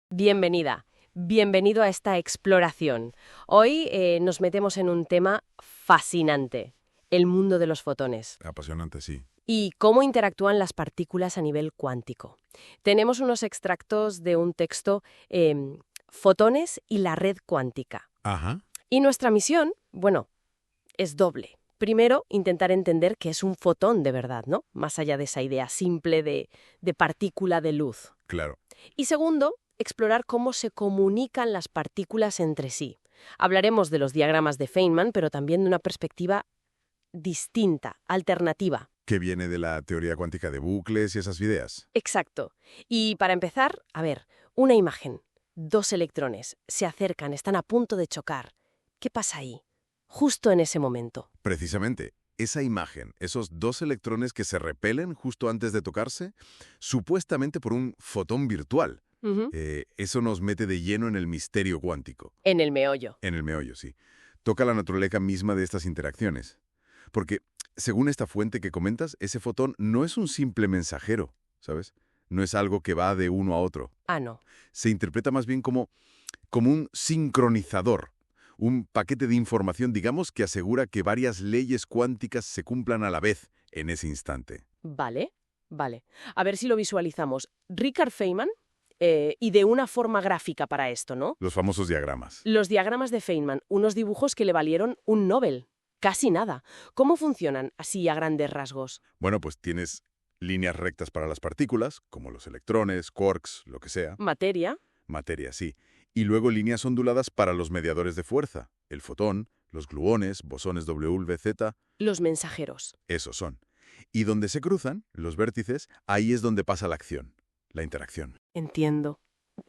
Bienvenida, bienvenido a esta exploración. Hoy nos metemos en un tema fascinante, el mundo de los fotones. Apasionante, sí. Y cómo interactúan las partículas a nivel cuántico. Tenemos unos extractos de un texto, Fotones y la red cuántica. Ajá. Y nuestra misión, bueno, es doble. Primero, intentar entender qué es un fotón de verdad, ¿no? Más allá de esa idea simple de partícula de luz. Claro. Y segundo, explorar cómo se comunican las partículas entre sí. Hablaremos de los diagramas de Feynman, pero también de una perspectiva distinta, alternativa. Que viene de la teoría cuántica de bucles y esas ideas. Exacto. Y para empezar, a ver, una imagen. 2 electrones se acercan, están a punto de chocar. ¿Qué pasa ahí? Justo en ese momento. Precisamente, esa imagen, esos 2 electrones que se repelen justo antes de tocarse, supuestamente por un fotón virtual. Ujú. Eso nos mete de lleno en el misterio cuántico. En el meollo. En el meollo, sí. Toca la naturaleza misma de estas interacciones. Porque, según esta fuente que comentas, ese fotón no es un simple mensajero, ¿sabes? No es algo que va de uno a otro. Ah, no. Se interpreta más bien como un sincronizador, un paquete de información, digamos, que asegura que varias leyes cuánticas se cumplan a la vez en ese instante. Vale. A ver si lo visualizamos. Richard Feynman, y de una forma gráfica para esto, ¿no? Los famosos diagramas. Los diagramas de Feynman, unos dibujos que le valieron un Nobel. Casi nada. ¿Cómo funcionan así a grandes rasgos? Bueno, pues tienes líneas rectas para las partículas, como los electrones, quarks, lo que sea. Materia. Materia, sí. Y luego líneas onduladas para los mediadores de fuerza, el fotón, los gluones, bosones WZ, Los mensajeros. esos son. Y donde se cruzan, los vértices, ahí es donde pasa la acción, la interacción. Entiendo.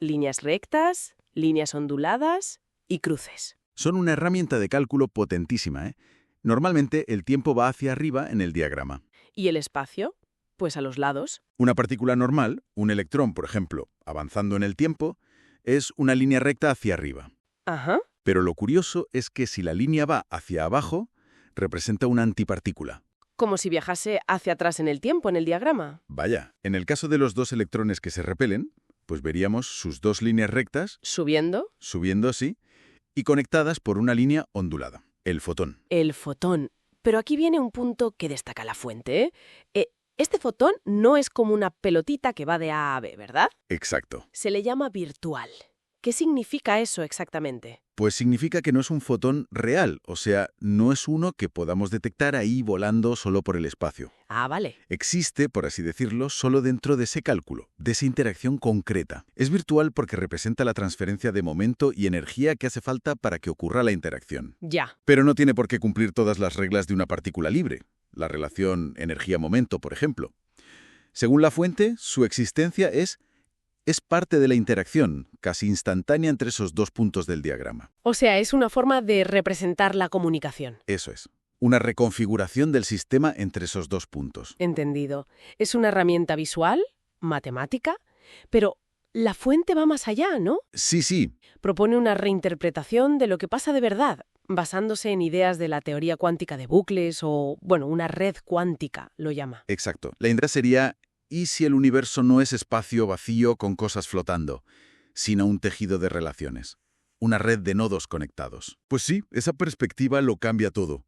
Líneas rectas, líneas onduladas y cruces. Son una herramienta de cálculo potentísima, ¿eh? Normalmente el tiempo va hacia arriba en el diagrama. ¿Y el espacio? Pues a los lados. Una partícula normal, un electrón, por ejemplo, avanzando en el tiempo, es una línea recta hacia arriba. Ajá. Pero lo curioso es que si la línea va hacia abajo, representa una antipartícula. Como si viajase hacia atrás en el tiempo en el diagrama. Vaya, en el caso de los 2 electrones que se repelen, pues veríamos sus 2 líneas rectas, Subiendo. subiendo así, y conectadas por una línea ondulada, el fotón. El fotón. Pero aquí viene un punto que destaca la fuente, ¿eh? Este fotón no es como una pelotita que va de A a B, ¿verdad? Exacto. Se le llama virtual. ¿Qué significa eso exactamente? Pues significa que no es un fotón real, o sea, no es uno que podamos detectar ahí volando solo por el espacio. Ah, vale. Existe, por así decirlo, solo dentro de ese cálculo, de esa interacción concreta. Es virtual porque representa la transferencia de momento y energía que hace falta para que ocurra la interacción. Ya. Pero no tiene por qué cumplir todas las reglas de una partícula libre, la relación energía-momento, por ejemplo. Según la fuente, su existencia es parte de la interacción, casi instantánea entre esos 2 puntos del diagrama. O sea, es una forma de representar la comunicación. Eso es. Una reconfiguración del sistema entre esos 2 puntos. Entendido. Es una herramienta visual, matemática, pero la fuente va más allá, ¿no? Sí. Propone una reinterpretación de lo que pasa de verdad, basándose en ideas de la teoría cuántica de bucles o, bueno, una red cuántica, lo llama. Exacto. La idea sería, ¿y si el universo no es espacio vacío con cosas flotando, sino un tejido de relaciones? Una red de nodos conectados. Pues sí, esa perspectiva lo cambia todo.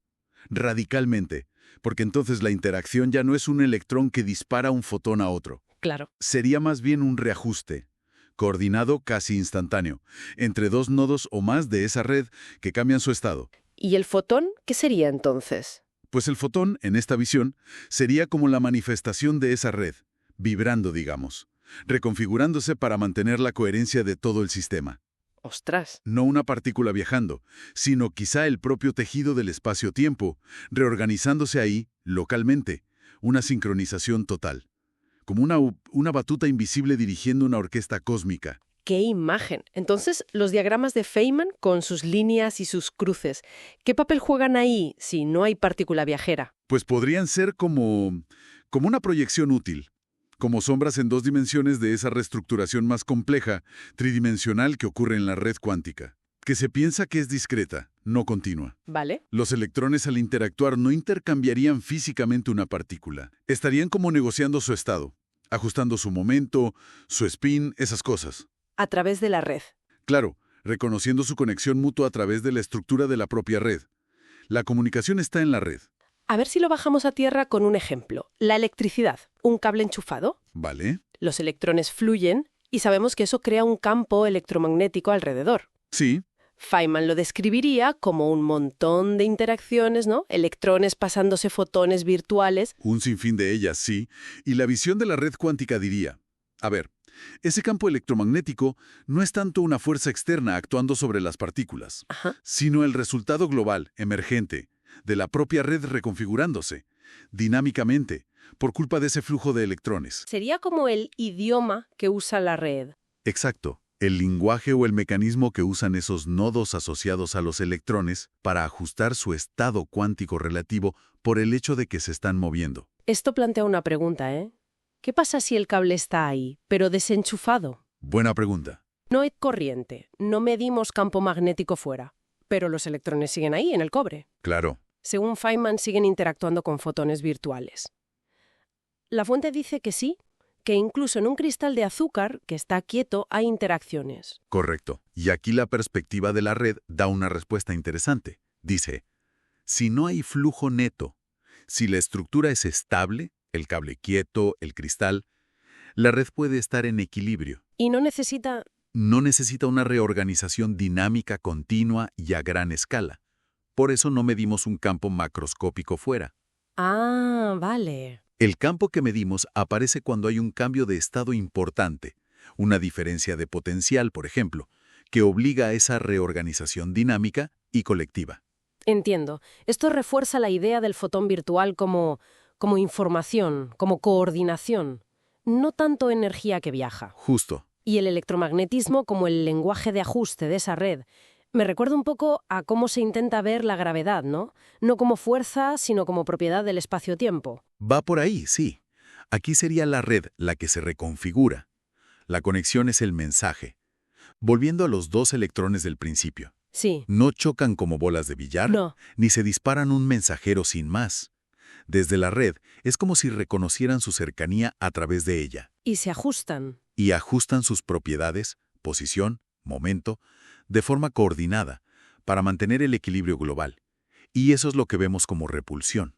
Radicalmente. Porque entonces la interacción ya no es un electrón que dispara un fotón a otro. Claro. Sería más bien un reajuste, coordinado casi instantáneo, entre 2 nodos o más de esa red que cambian su estado. ¿Y el fotón qué sería entonces? Pues el fotón, en esta visión, sería como la manifestación de esa red, vibrando, digamos, reconfigurándose para mantener la coherencia de todo el sistema. ¡Ostras! No una partícula viajando, sino quizá el propio tejido del espacio-tiempo, reorganizándose ahí, localmente, una sincronización total. Como una batuta invisible dirigiendo una orquesta cósmica. ¡Qué imagen! Entonces, los diagramas de Feynman, con sus líneas y sus cruces, ¿qué papel juegan ahí si no hay partícula viajera? Pues podrían ser como una proyección útil, como sombras en 2 dimensiones de esa reestructuración más compleja, tridimensional que ocurre en la red cuántica. que se piensa que es discreta, no continua. ¿Vale? Los electrones al interactuar no intercambiarían físicamente una partícula. Estarían como negociando su estado, ajustando su momento, su spin, esas cosas. A través de la red. Claro, reconociendo su conexión mutua a través de la estructura de la propia red. La comunicación está en la red. A ver si lo bajamos a tierra con un ejemplo. La electricidad, un cable enchufado. ¿Vale? Los electrones fluyen y sabemos que eso crea un campo electromagnético alrededor. Sí. Feynman lo describiría como un montón de interacciones, ¿no? Electrones pasándose fotones virtuales. Un sinfín de ellas, sí. Y la visión de la red cuántica diría, a ver, ese campo electromagnético no es tanto una fuerza externa actuando sobre las partículas, Ajá. sino el resultado global, emergente, de la propia red reconfigurándose, dinámicamente, por culpa de ese flujo de electrones. Sería como el idioma que usa la red. Exacto. El lenguaje o el mecanismo que usan esos nodos asociados a los electrones para ajustar su estado cuántico relativo por el hecho de que se están moviendo. Esto plantea una pregunta, ¿eh? ¿Qué pasa si el cable está ahí, pero desenchufado? Buena pregunta. No hay corriente, no medimos campo magnético fuera, pero los electrones siguen ahí, en el cobre. Claro. Según Feynman, siguen interactuando con fotones virtuales. La fuente dice que sí, que incluso en un cristal de azúcar que está quieto hay interacciones. Correcto. Y aquí la perspectiva de la red da una respuesta interesante. Dice, si no hay flujo neto, si la estructura es estable, el cable quieto, el cristal, la red puede estar en equilibrio. Y no necesita... No necesita una reorganización dinámica continua y a gran escala. Por eso no medimos un campo macroscópico fuera. Ah, vale. El campo que medimos aparece cuando hay un cambio de estado importante, una diferencia de potencial, por ejemplo, que obliga a esa reorganización dinámica y colectiva. Entiendo. Esto refuerza la idea del fotón virtual como información, como coordinación, no tanto energía que viaja. Justo. Y el electromagnetismo como el lenguaje de ajuste de esa red. Me recuerda un poco a cómo se intenta ver la gravedad, ¿no? No como fuerza, sino como propiedad del espacio-tiempo. Va por ahí, sí. Aquí sería la red la que se reconfigura. La conexión es el mensaje. Volviendo a los dos electrones del principio. Sí. No chocan como bolas de billar, No. ni se disparan un mensajero sin más. Desde la red es como si reconocieran su cercanía a través de ella. Y se ajustan. Y ajustan sus propiedades, posición, momento, de forma coordinada, para mantener el equilibrio global. Y eso es lo que vemos como repulsión.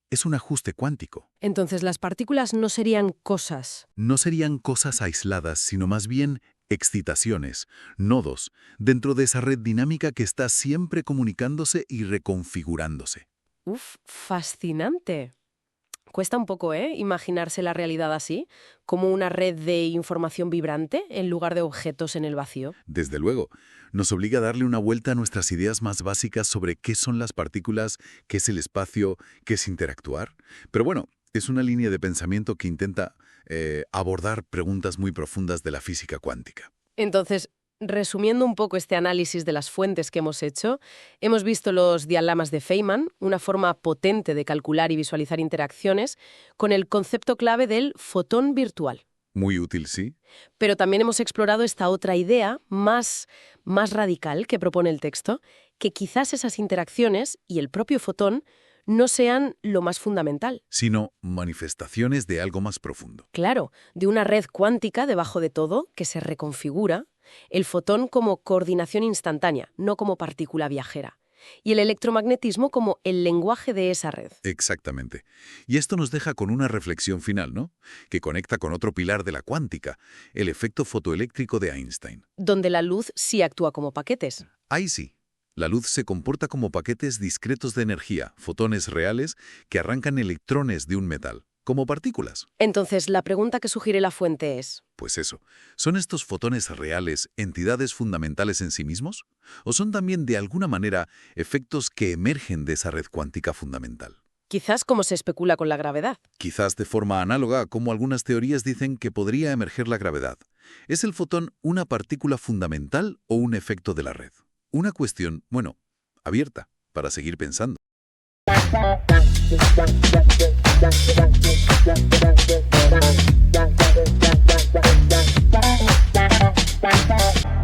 Es un ajuste cuántico. Entonces las partículas no serían cosas. No serían cosas aisladas, sino más bien excitaciones, nodos, dentro de esa red dinámica que está siempre comunicándose y reconfigurándose. Uf, fascinante. Cuesta un poco, imaginarse la realidad así, como una red de información vibrante en lugar de objetos en el vacío. Desde luego, nos obliga a darle una vuelta a nuestras ideas más básicas sobre qué son las partículas, qué es el espacio, qué es interactuar. Pero bueno, es una línea de pensamiento que intenta abordar preguntas muy profundas de la física cuántica. Entonces, resumiendo un poco este análisis de las fuentes que hemos hecho, hemos visto los diagramas de Feynman, una forma potente de calcular y visualizar interacciones, con el concepto clave del fotón virtual. Muy útil, sí. Pero también hemos explorado esta otra idea más radical que propone el texto, que quizás esas interacciones y el propio fotón no sean lo más fundamental. Sino manifestaciones de algo más profundo. Claro, de una red cuántica debajo de todo que se reconfigura, el fotón como coordinación instantánea, no como partícula viajera, y el electromagnetismo como el lenguaje de esa red. Exactamente. Y esto nos deja con una reflexión final, ¿no? Que conecta con otro pilar de la cuántica, el efecto fotoeléctrico de Einstein. Donde la luz sí actúa como paquetes. Ahí sí. La luz se comporta como paquetes discretos de energía, fotones reales, que arrancan electrones de un metal, como partículas. Entonces, la pregunta que sugiere la fuente es... Pues eso, ¿son estos fotones reales entidades fundamentales en sí mismos? ¿O son también, de alguna manera, efectos que emergen de esa red cuántica fundamental? Quizás como se especula con la gravedad. Quizás de forma análoga a como algunas teorías dicen que podría emerger la gravedad. ¿Es el fotón una partícula fundamental o un efecto de la red? Una cuestión, bueno, abierta, para seguir pensando. Bye.